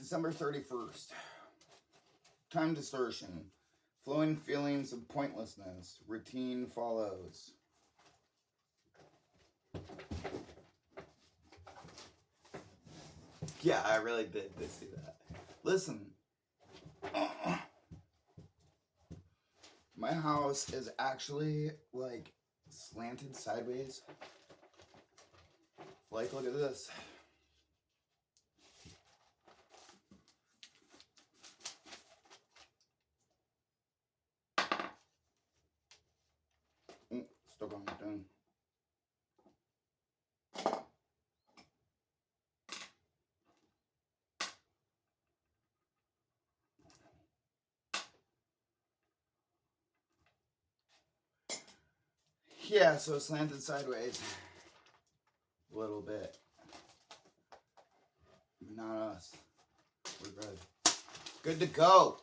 December 31st. Time distortion. Flowing feelings of pointlessness. Routine follows. Yeah, I really did see that. Listen. My house is actually, like, slanted sideways. Like, look at this. Stuck on my thing. Yeah, so slanted sideways. A little bit. Not us. We're good. Good to go.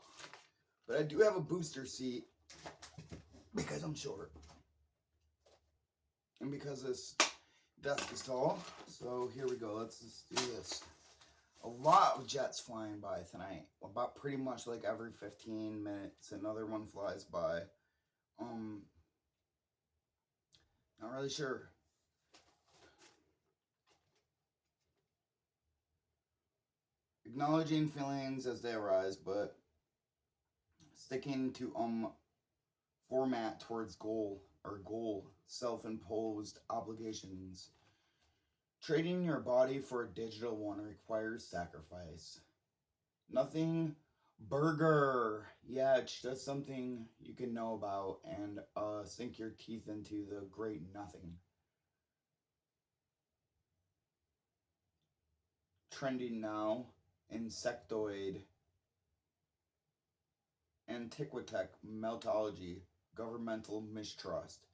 But I do have a booster seat because I'm short. And because this desk is tall. So here we go. Let's just do this. A lot of jets flying by tonight. About pretty much like every 15 minutes another one flies by. Not really sure. Acknowledging feelings as they arise, but sticking to format towards goal, self-imposed obligations. Trading your body for a digital one requires sacrifice. Nothing burger. Yeah, it's just something you can know about and sink your teeth into the great nothing. Trending now, insectoid, antiquitech, meltology, governmental mistrust.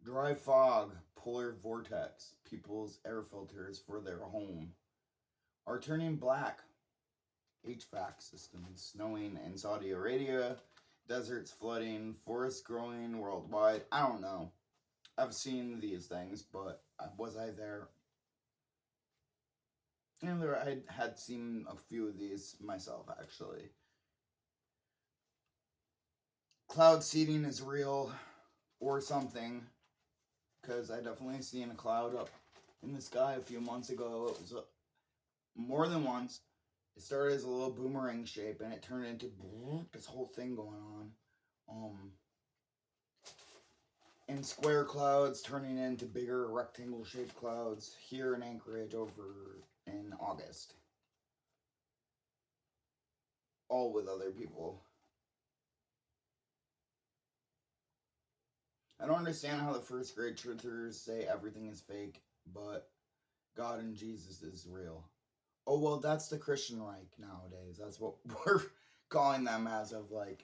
Dry fog, polar vortex, people's air filters for their home are turning black. HVAC systems snowing in Saudi Arabia, deserts flooding, forests growing worldwide. I don't know. I've seen these things, but was I there? And I had seen a few of these myself, actually. Cloud seeding is real, or something, because I definitely seen a cloud up in the sky a few months ago. It was more than once. It started as a little boomerang shape, and it turned into this whole thing going on. And square clouds turning into bigger rectangle-shaped clouds here in Anchorage over in August. All with other people. I don't understand how the first grade truthers say everything is fake, but God and Jesus is real. Oh, well, that's the Christian Reich nowadays. That's what we're calling them as of, like,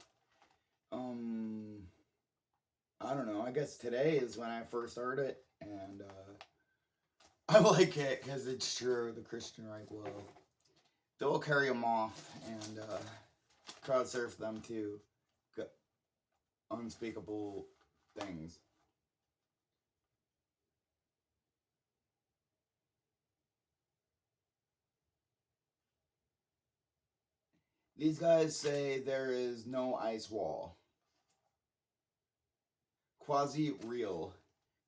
I don't know. I guess today is when I first heard it, and I like it because it's true. The Christian Reich they'll carry them off and crowd surf them to unspeakable things. These guys say there is no ice wall. Quasi-real.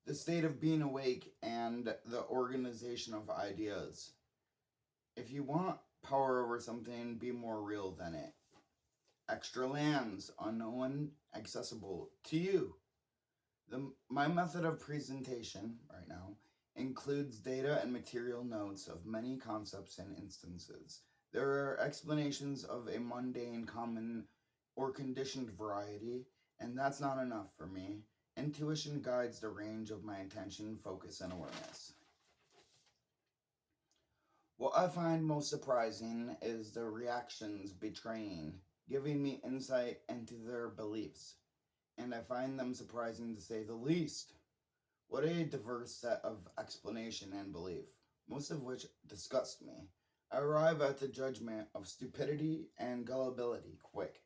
The state of being awake and the organization of ideas. If you want power over something, be more real than it. Extra lands, unknown, accessible to you. My method of presentation right now includes data and material notes of many concepts and instances. There are explanations of a mundane, common, or conditioned variety, and that's not enough for me. Intuition guides the range of my attention, focus, and awareness. What I find most surprising is the reactions betraying, giving me insight into their beliefs, and I find them surprising to say the least. What a diverse set of explanation and belief, most of which disgust me. I arrive at the judgment of stupidity and gullibility quick,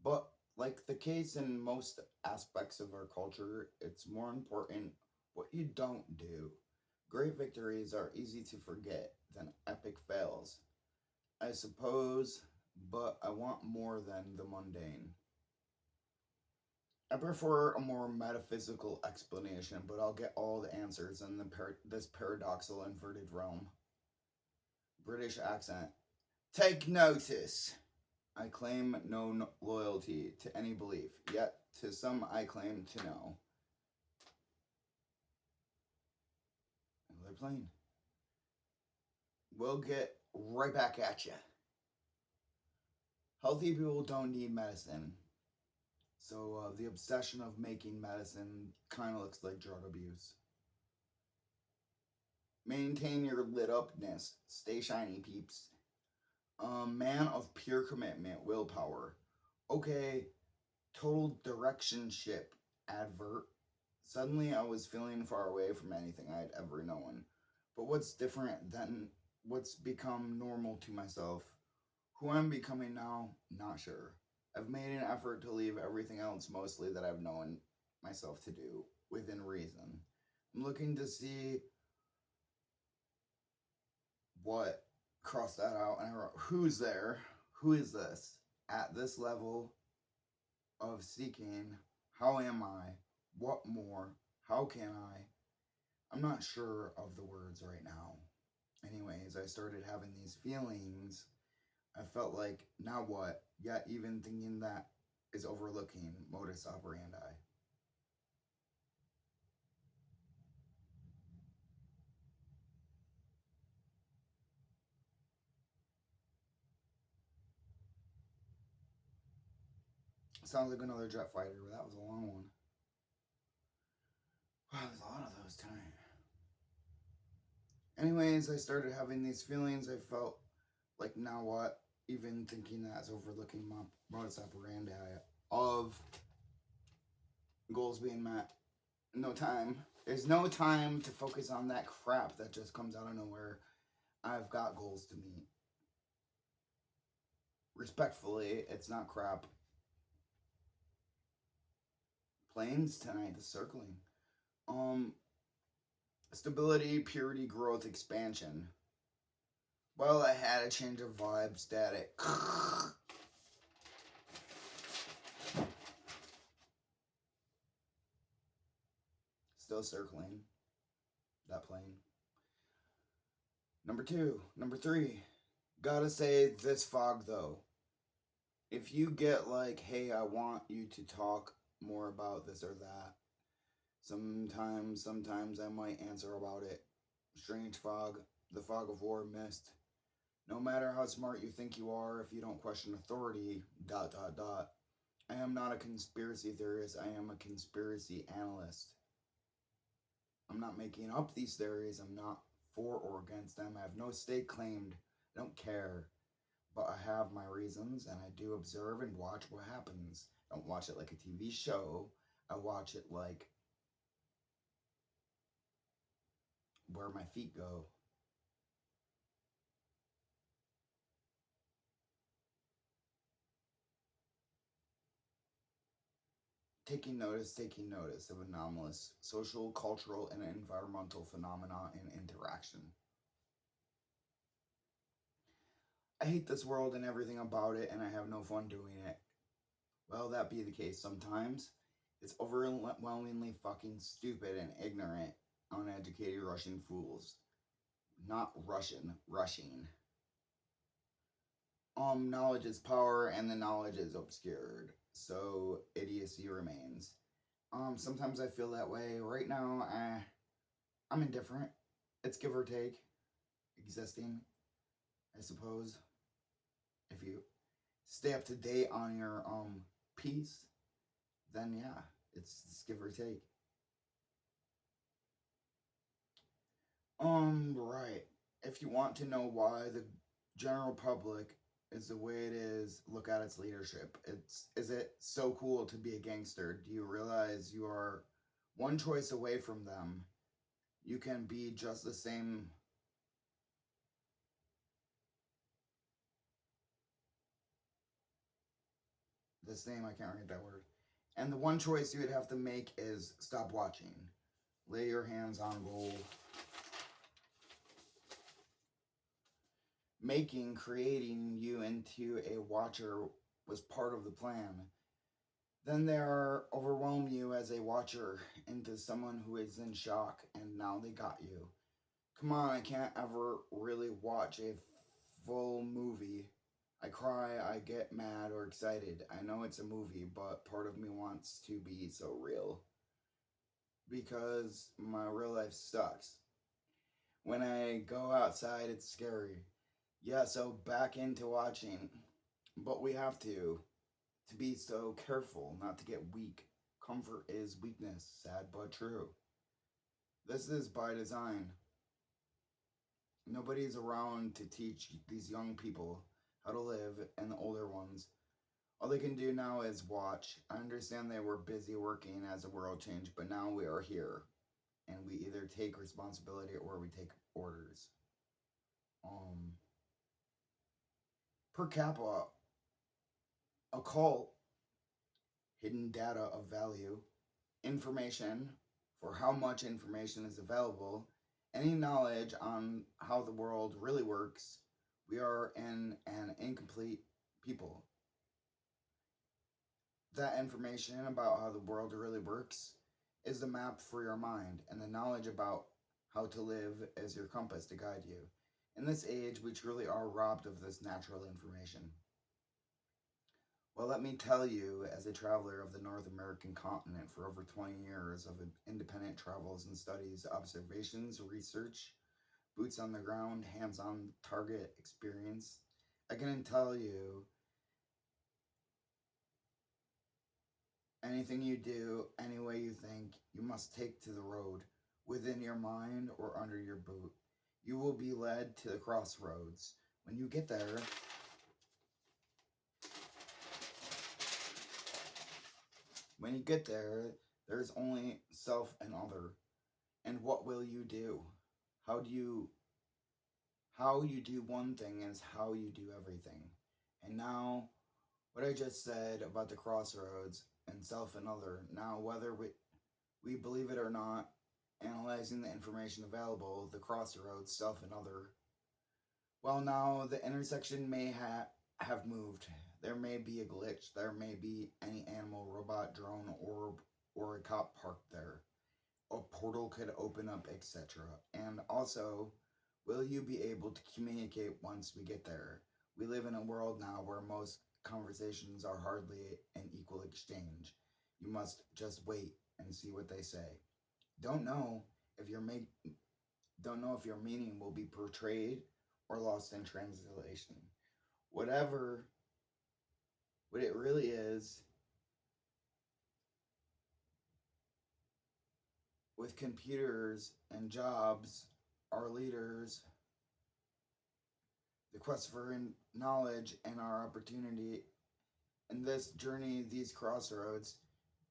but like the case in most aspects of our culture, it's more important what you don't do. Great victories are easy to forget than epic fails. I suppose, but I want more than the mundane. I prefer a more metaphysical explanation, but I'll get all the answers in this paradoxical inverted realm. British accent. Take notice. I claim no loyalty to any belief, yet to some I claim to know. Another plane. We'll get right back at you. Healthy people don't need medicine. So the obsession of making medicine kind of looks like drug abuse. Maintain your lit upness. Stay shiny, peeps. Man of pure commitment, willpower. Okay, total directionship advert. Suddenly I was feeling far away from anything I'd ever known. But what's different than what's become normal to myself? Who I'm becoming now, not sure. I've made an effort to leave everything else mostly that I've known myself to do within reason. I'm looking to see what, cross that out, and I wrote, who's there? Who is this? At this level of seeking, how am I? What more? How can I? I'm not sure of the words right now. Anyways, I started having these feelings. I felt like, now what? Yet even thinking that is overlooking modus operandi. Sounds like another jet fighter, but that was a long one. Wow, there's a lot of those times. Anyways, I started having these feelings. I felt like, now what? Even thinking that's overlooking my modus operandi of goals being met. No time. There's no time to focus on that crap that just comes out of nowhere. I've got goals to meet. Respectfully, it's not crap. Planes tonight, the circling. Stability, purity, growth, expansion. Well, I had a change of vibe, static. Still circling that plane. Number 3. Gotta say this fog though. If you get like, hey, I want you to talk more about this or that, sometimes I might answer about it. Strange fog, the fog of war, mist. No matter how smart you think you are, if you don't question authority, ... I am not a conspiracy theorist, I am a conspiracy analyst. I'm not making up these theories, I'm not for or against them, I have no stake claimed, I don't care. But I have my reasons, and I do observe and watch what happens. I don't watch it like a TV show, I watch it like where my feet go. Taking notice of anomalous social, cultural, and environmental phenomena and interaction. I hate this world and everything about it, and I have no fun doing it. Well, that be the case sometimes. It's overwhelmingly fucking stupid and ignorant, uneducated Russian fools. Not Russian, rushing. Knowledge is power, and the knowledge is obscured, so idiocy remains. Sometimes I feel that way. Right now, I'm indifferent. It's give or take. Existing, I suppose. If you stay up to date on your piece, then yeah, it's give or take. Right. If you want to know why the general public is the way it is, look at its leadership. Is it so cool to be a gangster? Do you realize you are one choice away from them? You can be just the same. I can't read that word. And the one choice you would have to make is stop watching. Lay your hands on gold. creating you into a watcher was part of the plan. Then they are overwhelm you as a watcher into someone who is in shock, and now they got you. Come on, I can't ever really watch a full movie. I cry, I get mad or excited. I know it's a movie, but part of me wants to be so real. Because my real life sucks. When I go outside, it's scary. Yeah, so back into watching. But we have to be so careful not to get weak. Comfort is weakness, sad but true. This is by design. Nobody's around to teach these young people how to live, and the older ones. All they can do now is watch. I understand they were busy working as the world changed, but now we are here. And we either take responsibility or we take orders. Per capita, occult, hidden data of value, information for how much information is available, any knowledge on how the world really works, we are in an incomplete people. That information about how the world really works is the map for your mind, and the knowledge about how to live is your compass to guide you. In this age, we truly are robbed of this natural information. Well, let me tell you, as a traveler of the North American continent for over 20 years of independent travels and studies, observations, research, boots on the ground, hands-on target experience, I can tell you anything you do, any way you think, you must take to the road, within your mind or under your boot. You will be led to the crossroads. When you get there, there's only self and other. And what will you do? How you do one thing is how you do everything. And now, what I just said about the crossroads and self and other, now whether we believe it or not, analyzing the information available, the crossroads, self and other, well, now the intersection may have moved. There may be a glitch. There may be any animal, robot, drone, orb, or a cop parked there. A portal could open up, etc. And also, will you be able to communicate once we get there? We live in a world now where most conversations are hardly an equal exchange. You must just wait and see what they say. Don't know if your meaning will be portrayed or lost in translation. What it really is, with computers and jobs, our leaders, the quest for knowledge and our opportunity in this journey, these crossroads,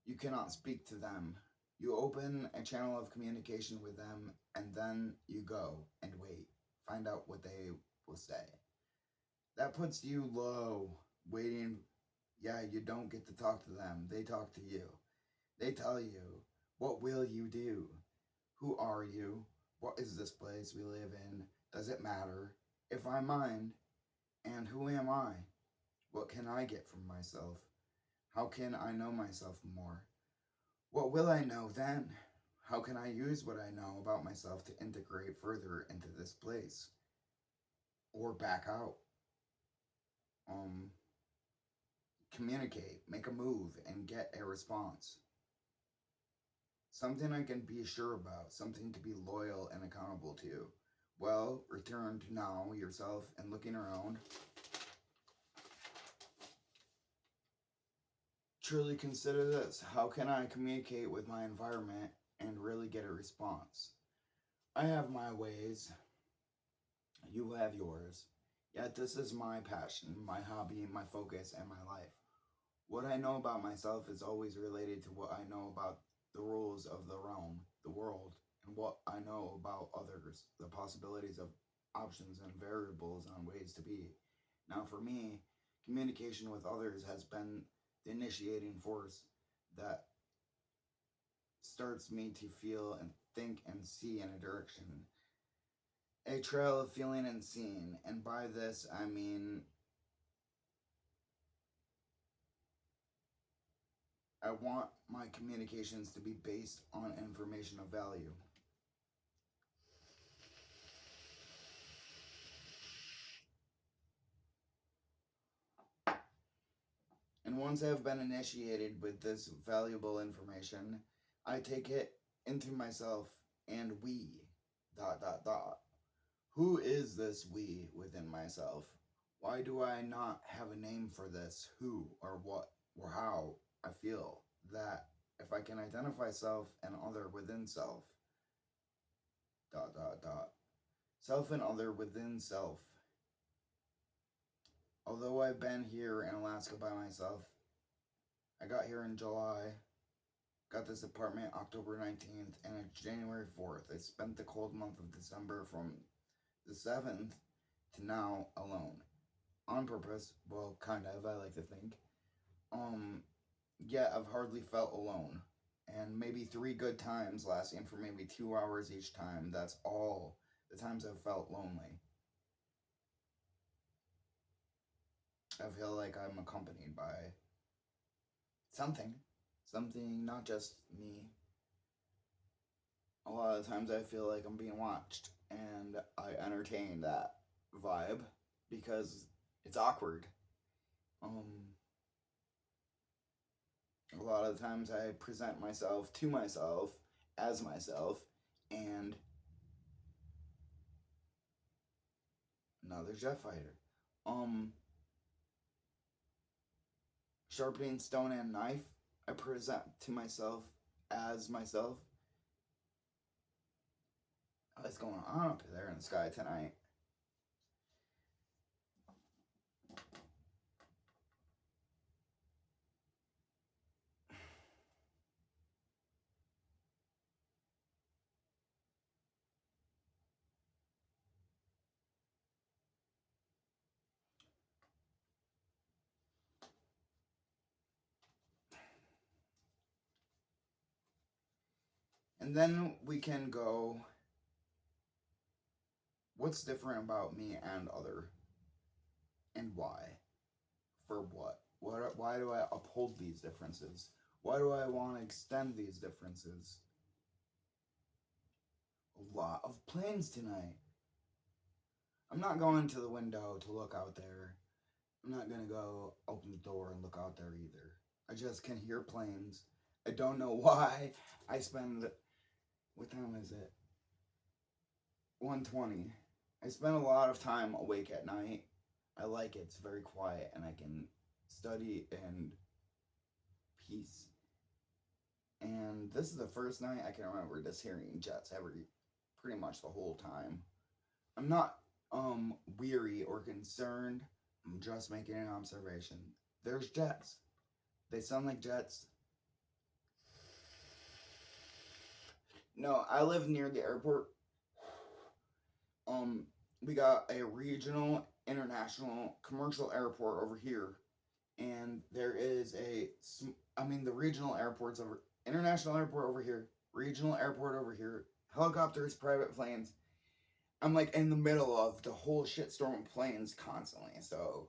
you cannot speak to them. You open a channel of communication with them, and then you go and wait. Find out what they will say. That puts you low, waiting. Yeah, you don't get to talk to them. They talk to you. They tell you, what will you do? Who are you? What is this place we live in? Does it matter? If I mind, and who am I? What can I get from myself? How can I know myself more? What will I know then? How can I use what I know about myself to integrate further into this place? Or back out? Communicate, make a move, and get a response. Something I can be sure about, something to be loyal and accountable to. Well, return to now yourself and looking around. Truly consider this. How can I communicate with my environment and really get a response? I have my ways. You have yours. Yet this is my passion, my hobby, my focus, and my life. What I know about myself is always related to what I know about the rules of the realm, the world, and what I know about others, the possibilities of options and variables on ways to be. Now for me, communication with others has been the initiating force that starts me to feel and think and see in a direction. a trail of feeling and seeing. And by this, I mean, I want my communications to be based on information of value. And once I have been initiated with this valuable information, I take it into myself and we, ... Who is this we within myself? Why do I not have a name for this who or what or how I feel that if I can identify self and other within self, ... Self and other within self. Although I've been here in Alaska by myself, I got here in July, got this apartment October 19th, and it's January 4th. I spent the cold month of December from the 7th to now alone. On purpose, well, kind of, I like to think. Yet I've hardly felt alone. And maybe 3 good times lasting for maybe 2 hours each time. That's all the times I've felt lonely. I feel like I'm accompanied by something, not just me. A lot of times I feel like I'm being watched, and I entertain that vibe because it's awkward. A lot of times I present myself to myself as myself, and another jet fighter. Sharpening stone and knife, I present to myself as myself. What's going on up there in the sky tonight? And then we can go, what's different about me and other? And why? For what? Why do I uphold these differences? Why do I want to extend these differences? A lot of planes tonight. I'm not going to the window to look out there. I'm not going to go open the door and look out there either. I just can hear planes. I don't know why I spend... What time is it? 1:20. I spend a lot of time awake at night. I like it. It's very quiet and I can study in peace. And this is the first night I can remember just hearing jets pretty much the whole time. I'm not weary or concerned. I'm just making an observation. There's jets. They sound like jets. No, I live near the airport. We got a regional, international, commercial airport over here, and there is the regional airports over, international airport over here, regional airport over here, helicopters, private planes. I'm like in the middle of the whole shitstorm of planes constantly, so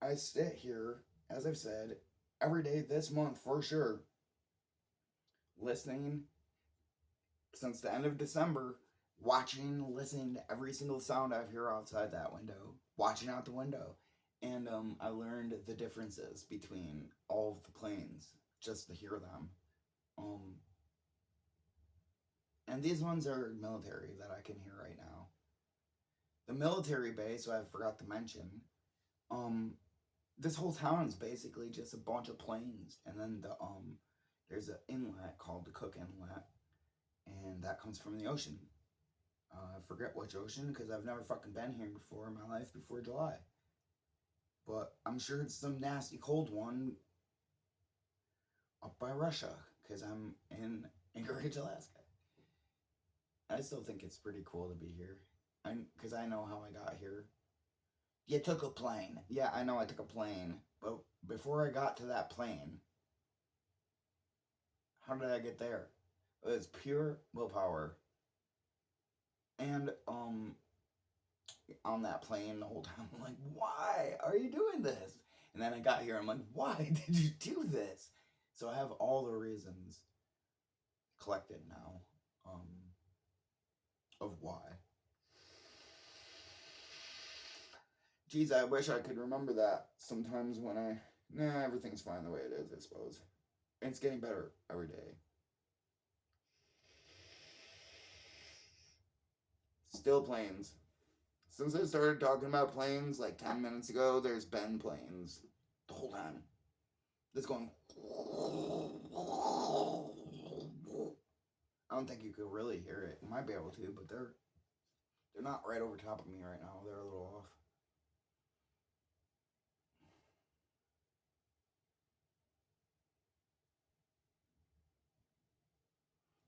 I sit here, as I've said, every day this month for sure, listening since the end of December, watching, listening to every single sound I hear outside that window, watching out the window. And I learned the differences between all of the planes, just to hear them. And these ones are military that I can hear right now. The military base, I forgot to mention, this whole town is basically just a bunch of planes. And then there's an inlet called the Cook Inlet, and that comes from the ocean. I forget which ocean because I've never fucking been here before in my life before July. But I'm sure it's some nasty cold one up by Russia because I'm in Anchorage, Alaska. I still think it's pretty cool to be here because I know how I got here. You took a plane. Yeah, I know I took a plane. But before I got to that plane, how did I get there? It was pure willpower. And on that plane the whole time. I'm like, why are you doing this? And then I got here, I'm like, why did you do this? So I have all the reasons collected now of why. Geez, I wish I could remember that sometimes when everything's fine the way it is, I suppose. And it's getting better every day. Still planes. Since I started talking about planes like 10 minutes ago, there's been planes the whole time. It's going. I don't think you could really hear it. You might be able to, but they're not right over top of me right now. They're a little off.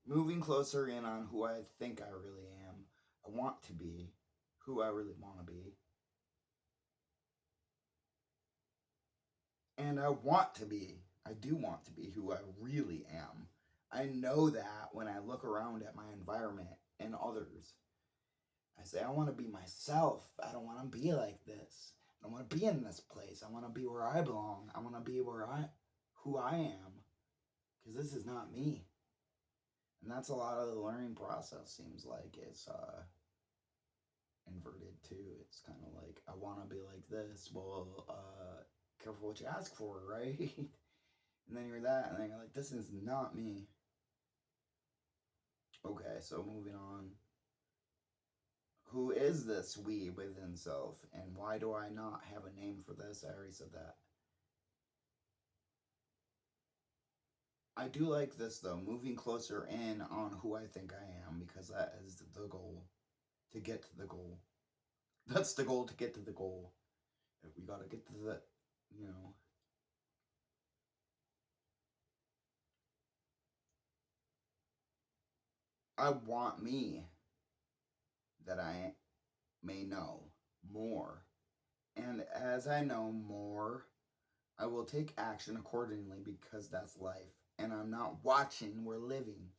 Moving closer in on who I think I really am. I want to be who I really want to be. And I do want to be who I really am. I know that when I look around at my environment and others. I say, I want to be myself. I don't want to be like this. I don't want to be in this place. I want to be where I belong. I want to be who I am. Because this is not me. And that's a lot of the learning process, seems like. It's inverted, too. It's kind of like, I want to be like this. Well, careful what you ask for, right? And then you're that, and then you're like, this is not me. Okay, so moving on. Who is this we within self, and why do I not have a name for this? I already said that. I do like this, though, moving closer in on who I think I am, because that is the goal, to get to the goal. That's the goal, to get to the goal. We gotta get to the, I want me that I may know more. And as I know more, I will take action accordingly, because that's life. And I'm not watching, we're living.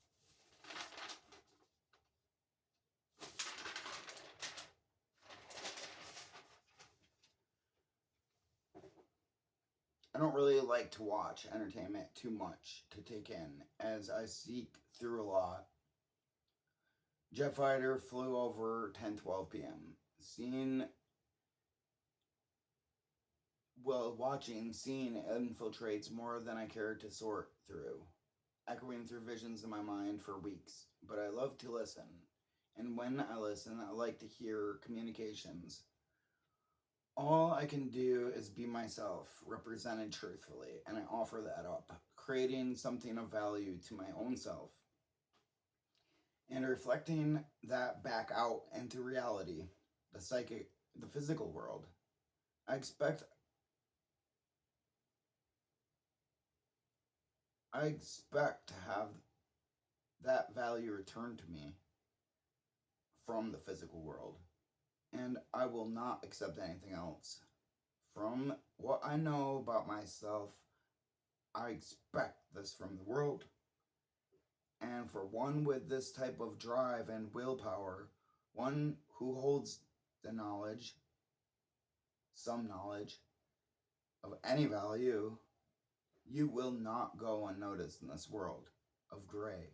I don't really like to watch entertainment too much to take in, as I seek through a lot. Jet fighter flew over 10:12 p.m. Watching scene infiltrates more than I care to sort through, echoing through visions in my mind for weeks. But I love to listen, and when I listen, I like to hear communications. All I can do is be myself, represented truthfully, and I offer that up, creating something of value to my own self, and reflecting that back out into reality, the psychic, the physical world. I expect to have that value returned to me from the physical world, and I will not accept anything else. From what I know about myself, I expect this from the world. And for one with this type of drive and willpower, one who holds the knowledge, some knowledge, of any value, you will not go unnoticed in this world of gray.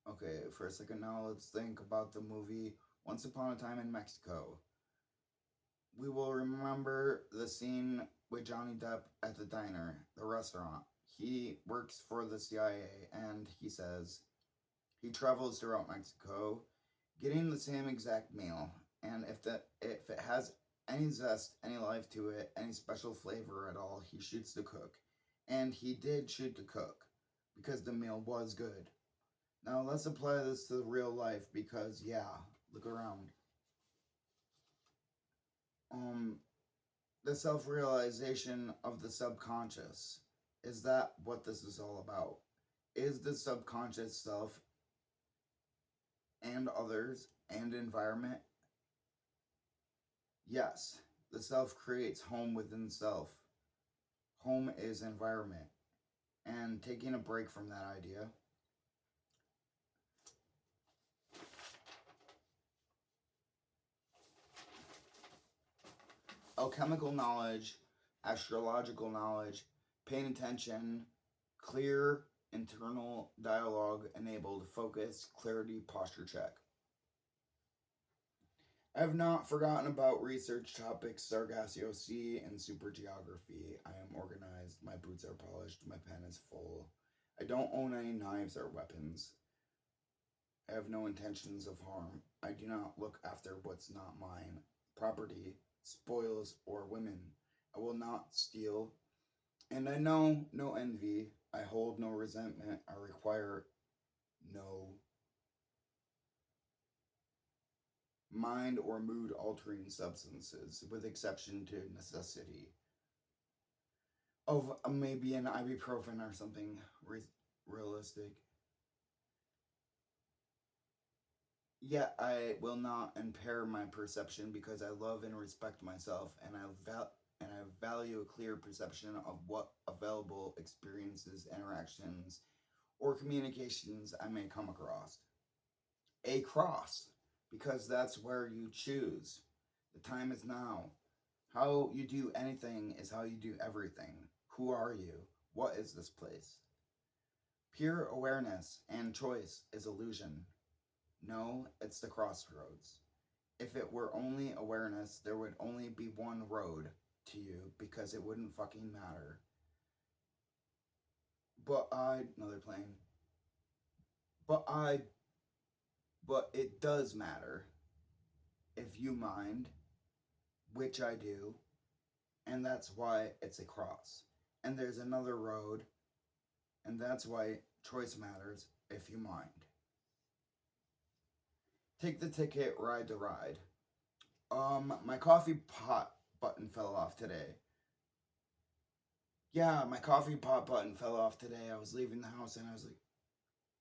Okay, for a second now, let's think about the movie Once Upon a Time in Mexico. We will remember the scene with Johnny Depp at the diner, the restaurant. He works for the CIA, and he says he travels throughout Mexico, getting the same exact meal. And if it has any zest, any life to it, any special flavor at all, he shoots the cook. And he did shoot the cook, because the meal was good. Now let's apply this to real life, because look around. The self-realization of the subconscious. Is that what this is all about? Is the subconscious self and others and environment? Yes, the self creates home within self. Home is environment. And taking a break from that idea, alchemical knowledge, astrological knowledge, paying attention, clear internal dialogue enabled, focus, clarity, posture check. I have not forgotten about research topics, Sargassio Sea, and supergeography. I am organized, my boots are polished, my pen is full. I don't own any knives or weapons. I have no intentions of harm. I do not look after what's not mine. Property, spoils, or women. I will not steal. And I know no envy. I hold no resentment. I require no mind or mood altering substances, with exception to necessity. Of maybe an ibuprofen or something realistic. Yet I will not impair my perception because I love and respect myself, and I value a clear perception of what available experiences, interactions, or communications I may come across. A cross, because that's where you choose. The time is now. How you do anything is how you do everything. Who are you? What is this place? Pure awareness and choice is illusion. No, it's the crossroads. If it were only awareness, there would only be one road to you because it wouldn't fucking matter. Another plane. But it does matter if you mind, which I do, and that's why it's a cross. And there's another road, and that's why choice matters if you mind. Take the ticket, ride the ride. My coffee pot button fell off today. Yeah, my coffee pot button fell off today. I was leaving the house and I was like,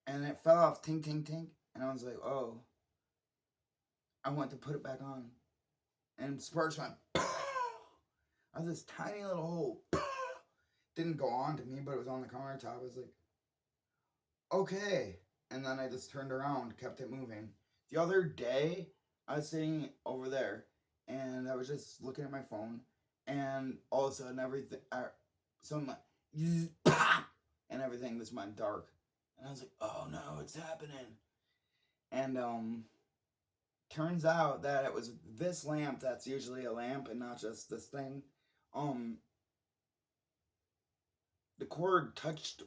and it fell off, tink, tink, tink. And I was like, oh. I went to put it back on. And sparks went, I was this tiny little hole. Didn't go on to me, but it was on the countertop. I was like, okay. And then I just turned around, kept it moving. The other day, I was sitting over there, and I was just looking at my phone, and all of a sudden, something like, and everything just went dark. And I was like, oh no, it's happening. And, turns out that it was this lamp that's usually a lamp and not just this thing. The cord touched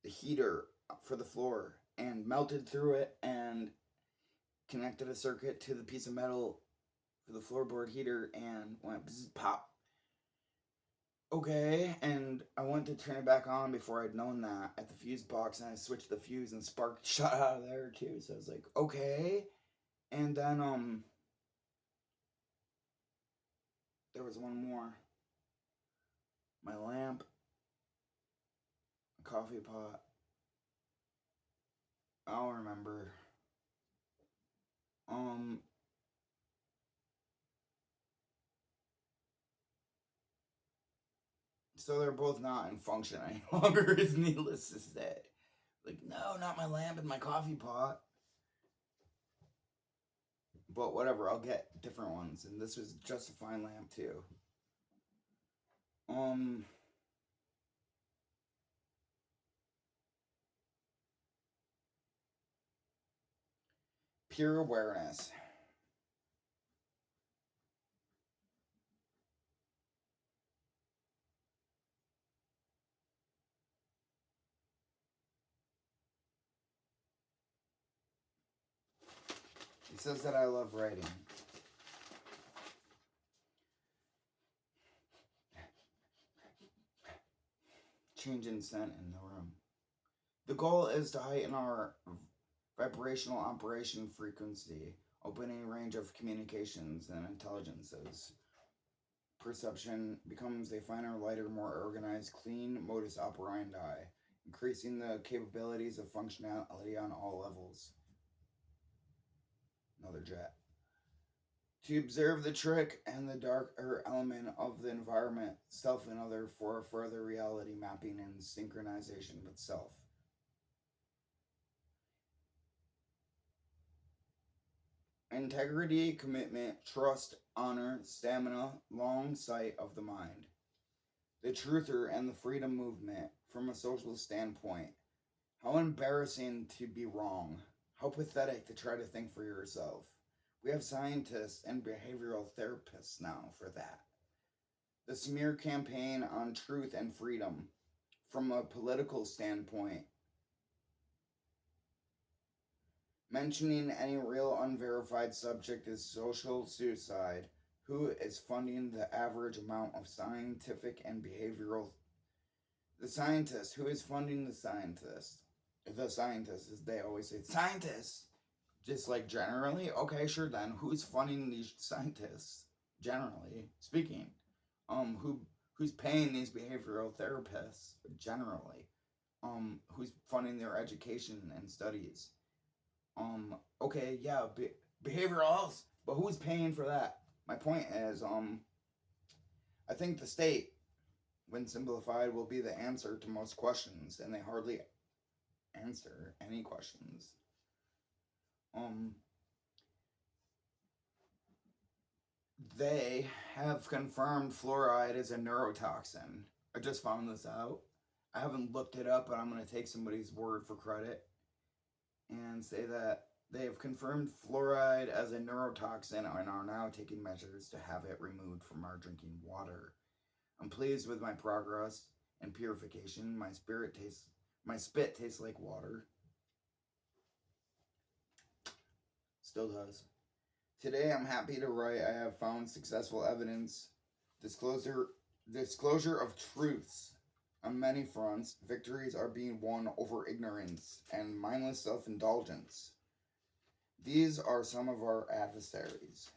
the heater for the floor and melted through it and connected a circuit to the piece of metal for the floorboard heater and went bzz, pop. Okay, and I went to turn it back on before I'd known that at the fuse box, and I switched the fuse and spark shot out of there too. So I was like, okay. And then there was one more. My lamp, a coffee pot. I'll remember. So they're both not in function any longer, is needless to say. Like, no, not my lamp and my coffee pot. But whatever, I'll get different ones. And this was just a fine lamp too. Pure awareness. He says that I love writing. Change in scent in the room. The goal is to heighten our vibrational operation frequency, opening range of communications and intelligences. Perception becomes a finer, lighter, more organized, clean modus operandi, increasing the capabilities of functionality on all levels. Another jet. To observe the trick and the darker element of the environment, self and other, for further reality mapping and synchronization with self. integrity, commitment, trust, honor, stamina, long sight of the mind. The truther and the freedom movement from a social standpoint. How embarrassing to be wrong. How pathetic to try to think for yourself. We have scientists and behavioral therapists now for that. The smear campaign on truth and freedom from a political standpoint. Mentioning any real unverified subject is social suicide. Who is funding the average amount of scientific and behavioral? The scientist. Who is funding the scientist? The scientists, as they always say, scientists. Just like generally, okay, sure. Then who's funding these scientists? Generally speaking, who's paying these behavioral therapists? Generally, who's funding their education and studies? Okay, yeah, behavioral health, but who's paying for that? My point is, I think the state, when simplified, will be the answer to most questions, and they hardly answer any questions. They have confirmed fluoride is a neurotoxin. I just found this out. I haven't looked it up, but I'm going to take somebody's word for credit and say that they have confirmed fluoride as a neurotoxin and are now taking measures to have it removed from our drinking water. I'm pleased with my progress and purification. My spit tastes like water. Still does. Today I'm happy to write I have found successful evidence, disclosure of truths on many fronts. Victories are being won over ignorance and mindless self-indulgence. These are some of our adversaries.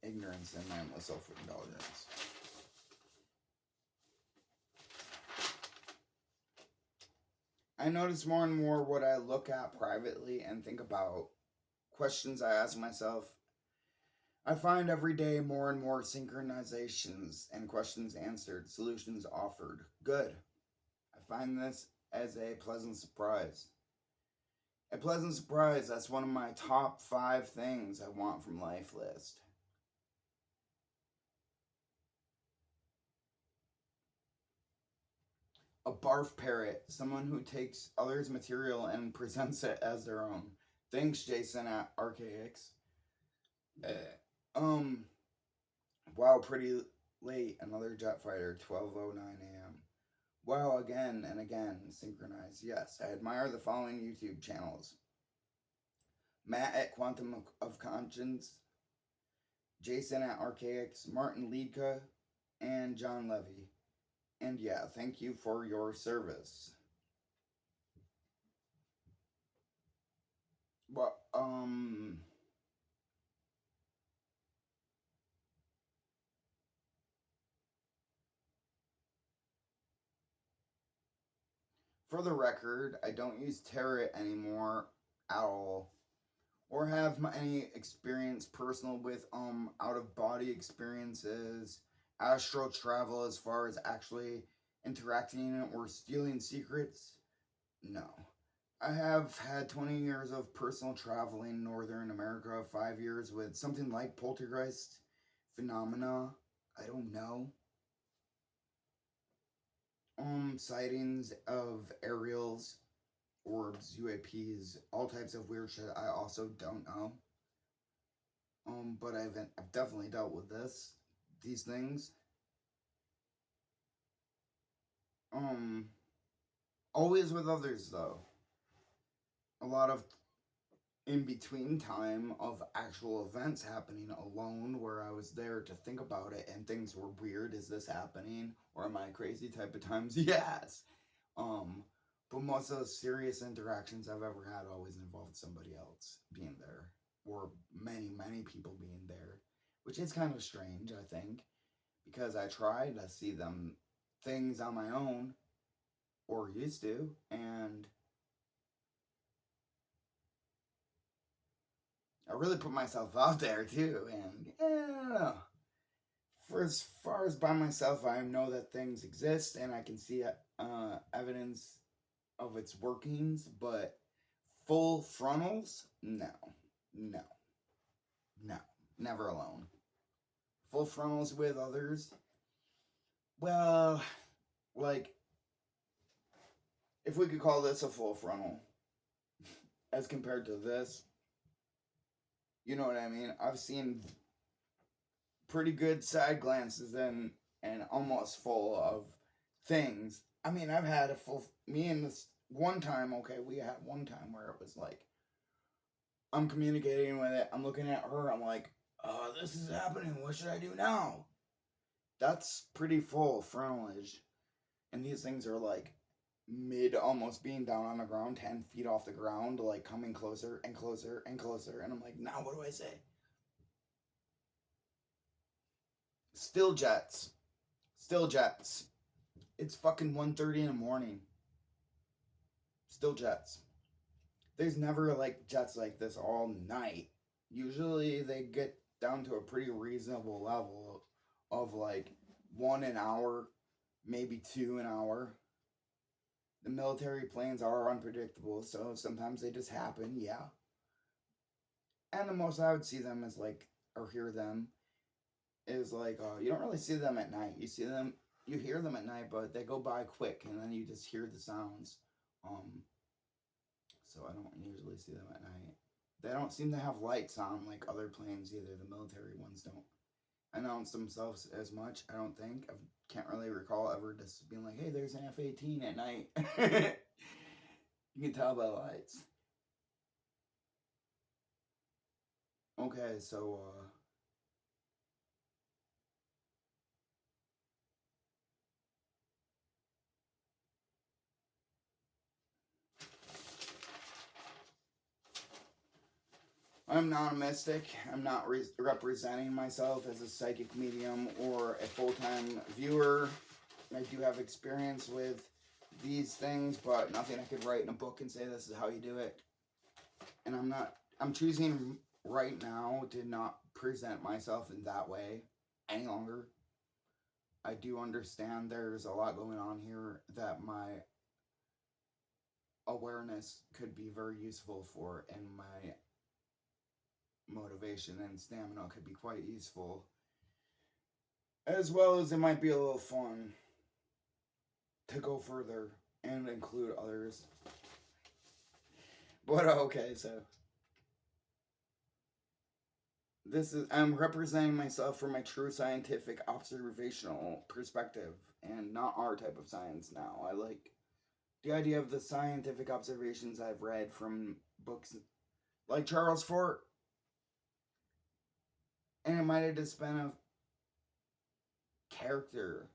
Ignorance and mindless self-indulgence. I notice more and more what I look at privately and think about. Questions I ask myself. I find every day more and more synchronizations and questions answered, solutions offered. Good. I find this as a pleasant surprise. A pleasant surprise, that's one of my top 5 things I want from life list. A barf parrot, someone who takes others' material and presents it as their own. Thanks, Jason at Archaics. Wow, pretty late. Another jet fighter, 12:09 a.m. Wow, again and again, synchronized. Yes, I admire the following YouTube channels: Matt at Quantum of Conscience, Jason at Archaics, Martin Liedka, and John Levy. And yeah, thank you for your service. Well, for the record, I don't use tarot anymore at all, or have any experience personal with out of body experiences, astral travel as far as actually interacting or stealing secrets. No. I have had 20 years of personal traveling in Northern America, 5 years with something like poltergeist phenomena. I don't know. Sightings of aerials, orbs, UAPs, all types of weird shit I also don't know. But I've definitely dealt with these things. Always with others though. A lot of in between time of actual events happening alone where I was there to think about it and things were weird. Is this happening? Or am I crazy type of times? Yes. But most of those serious interactions I've ever had always involved somebody else being there. Or many, many people being there. Which is kind of strange, I think. Because I try to see them things on my own. Or used to. And I really put myself out there too, and I don't know. For as far as by myself, I know that things exist and I can see evidence of its workings, but Full frontals? No. No. No. Never alone. Full frontals with others? Well, like, if we could call this a full frontal, as compared to this, you know what I mean? I've seen pretty good side glances and almost full of things. I mean, I've had a full, me and this one time, okay, we had one time where it was like, I'm communicating with it, I'm looking at her, I'm like, this is happening, what should I do now? That's pretty full frontalage. And these things are like mid, almost being down on the ground, 10 feet off the ground, like coming closer and closer and closer. And I'm like, now what do I say? Still jets. Still jets. It's fucking 1:30 in the morning. Still jets. There's never like jets like this all night. Usually they get down to a pretty reasonable level of like 1 an hour, maybe 2 an hour. The military planes are unpredictable, so sometimes they just happen, yeah. And the most I would see them is like, or hear them, is like, you don't really see them at night. You see them, you hear them at night, but they go by quick, and then you just hear the sounds. So I don't usually see them at night. They don't seem to have lights on like other planes either. The military ones don't announce themselves as much, I don't think. I can't really recall ever just being like, hey, there's an F-18 at night. You can tell by the lights. Okay, so, I'm not a mystic. I'm not representing myself as a psychic medium or a full-time viewer. I do have experience with these things, but nothing I could write in a book and say this is how you do it. And I'm choosing right now to not present myself in that way any longer. I do understand there's a lot going on here that my awareness could be very useful for, and my motivation and stamina could be quite useful, as well as it might be a little fun to go further and include others. But okay, so I'm representing myself from a true scientific observational perspective and not our type of science now. I like the idea of the scientific observations I've read from books like Charles Fort. And it might have just been a character,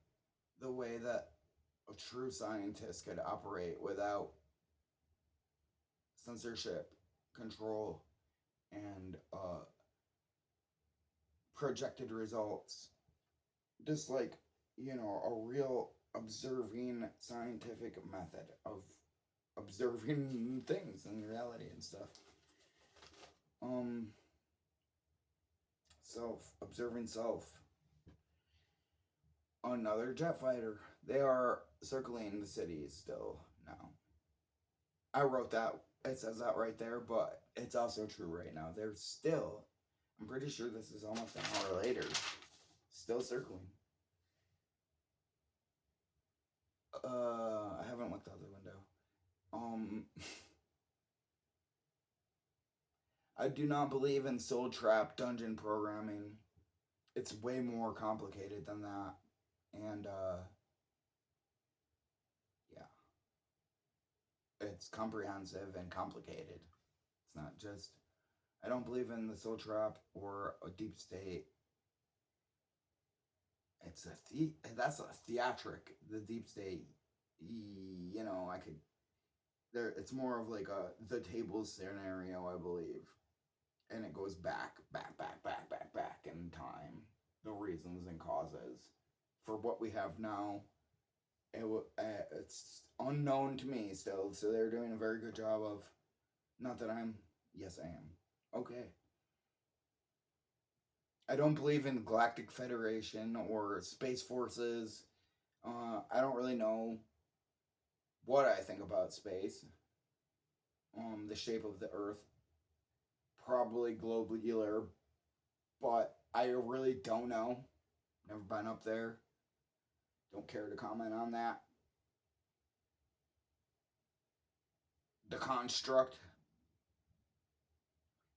the way that a true scientist could operate without censorship, control, and projected results. Just like, a real observing scientific method of observing things in reality and stuff. Observing self. Another jet fighter. They are circling the city still now. I wrote that. It says that right there, but it's also true right now. They're still, I'm pretty sure this is almost an hour later, still circling. I haven't looked out the window. I do not believe in soul trap dungeon programming. It's way more complicated than that. And, yeah. It's comprehensive and complicated. It's not just, I don't believe in the soul trap or a deep state. It's that's a theatric, the deep state. It's more of like the table scenario, I believe. And it goes back in time. The reasons and causes for what we have now. It's unknown to me still, so they're doing a very good job of, not that yes I am. Okay. I don't believe in Galactic Federation or Space Forces. I don't really know what I think about space. the shape of the Earth. Probably globular, but I really don't know. Never been up there. Don't care to comment on that. The construct.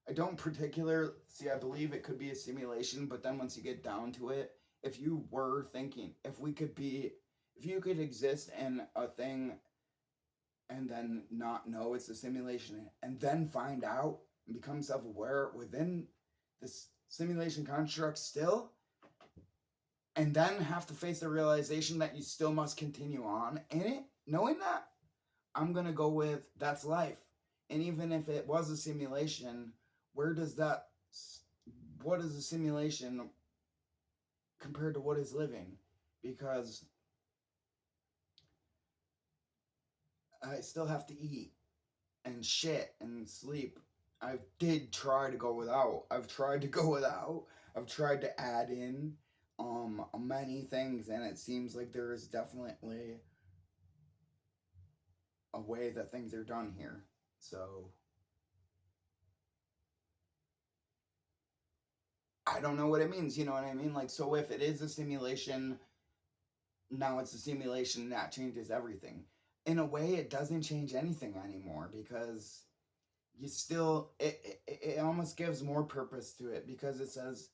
I don't particularly see, I believe it could be a simulation, but then once you get down to it, if you were thinking, if you could exist in a thing and then not know it's a simulation and then find out and become self-aware within this simulation construct still, and then have to face the realization that you still must continue on in it, knowing that, I'm going to go with that's life. And even if it was a simulation, what is a simulation compared to what is living? Because I still have to eat and shit and sleep. I did try to go without. I've tried to go without. I've tried to add in many things, and it seems like there is definitely a way that things are done here. So I don't know what it means, you know what I mean? Like, so if it is a simulation, now it's a simulation, that changes everything. In a way, it doesn't change anything anymore, because you still, it almost gives more purpose to it, because it says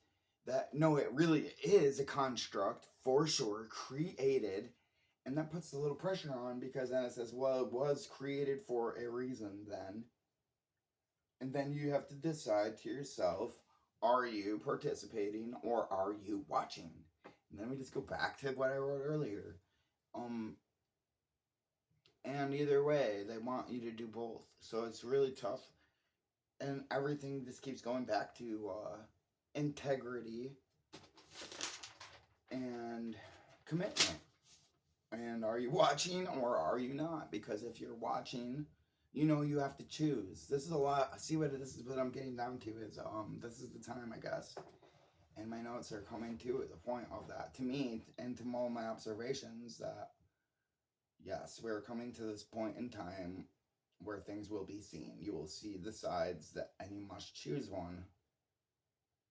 that, no, it really is a construct, for sure, created, and that puts a little pressure on, because then it says, well, it was created for a reason then. And then you have to decide to yourself, are you participating or are you watching? And then we just go back to what I wrote earlier. And either way, they want you to do both. So it's really tough. And everything just keeps going back to integrity and commitment. And are you watching or are you not? Because if you're watching, you know you have to choose. This is a lot. See what this is what I'm getting down to is this is the time, I guess. And my notes are coming to the point of that. To me, and to all my observations, that yes, we're coming to this point in time where things will be seen. You will see the sides and you must choose one.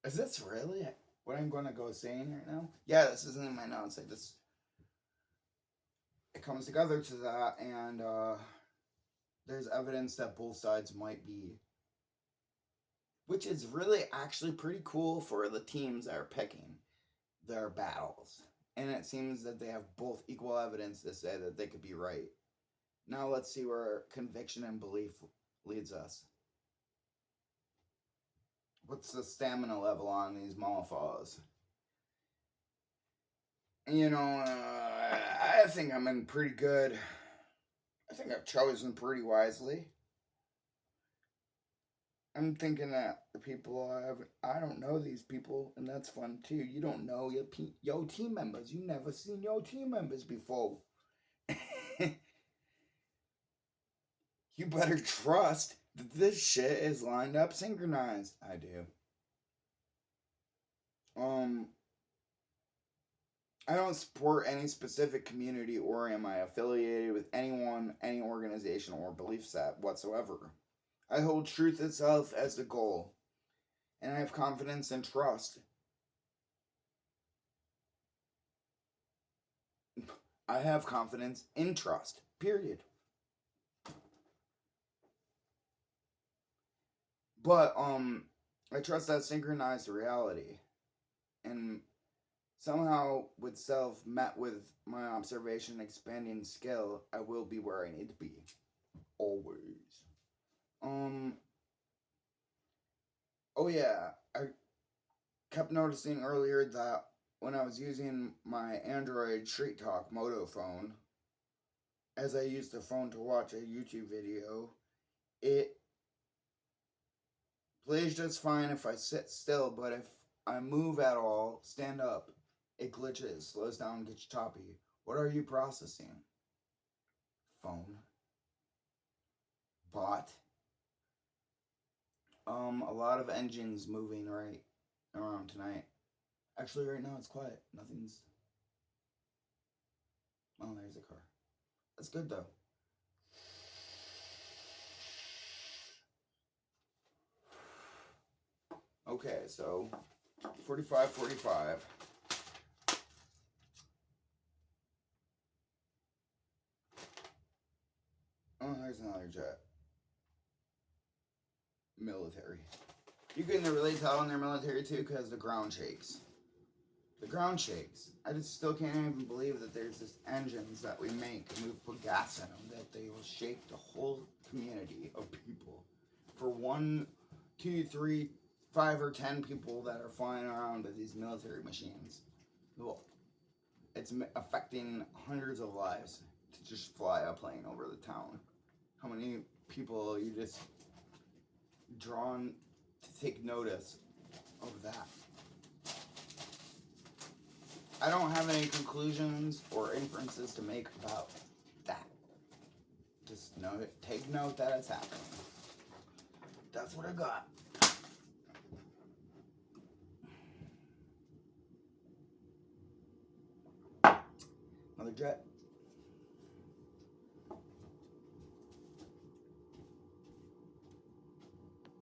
Is this really what I'm going to go saying right now? Yeah, this isn't in my notes. It comes together to that, and there's evidence that both sides might be, which is really actually pretty cool for the teams that are picking their battles. And it seems that they have both equal evidence to say that they could be right. Now let's see where conviction and belief leads us. What's the stamina level on these mofos? You know, I think I'm in pretty good. I think I've chosen pretty wisely. I'm thinking that the people I don't know these people, and that's fun too. You don't know your team members. You never seen your team members before. You better trust that this shit is lined up, synchronized. I do. I don't support any specific community or am I affiliated with anyone, any organization, or belief set whatsoever. I hold truth itself as the goal, and I have confidence and trust. I have confidence in trust, period. But, I trust that synchronized reality, and somehow with self met with my observation expanding skill, I will be where I need to be. Always. Oh yeah, I kept noticing earlier that when I was using my Android Street Talk Moto phone, as I used the phone to watch a YouTube video, it plays just fine if I sit still, but if I move at all, stand up, it glitches, slows down, gets choppy. What are you processing? Phone. Bot. A lot of engines moving right around tonight. Actually, right now it's quiet. Nothing's... Oh, there's a car. That's good, though. Okay, so 45, 45. Oh, there's another jet. Military. You can really tell when they're military too because the ground shakes. The ground shakes. I just still can't even believe that there's this engines that we make and we put gas in them that they will shake the whole community of people for 1, 2, 3, 5, or 10 people that are flying around with these military machines. Well, it's affecting hundreds of lives to just fly a plane over the town. How many people are you just drawn to take notice of that? I don't have any conclusions or inferences to make about that. Just take note that it's happening. That's what I got. Another jet.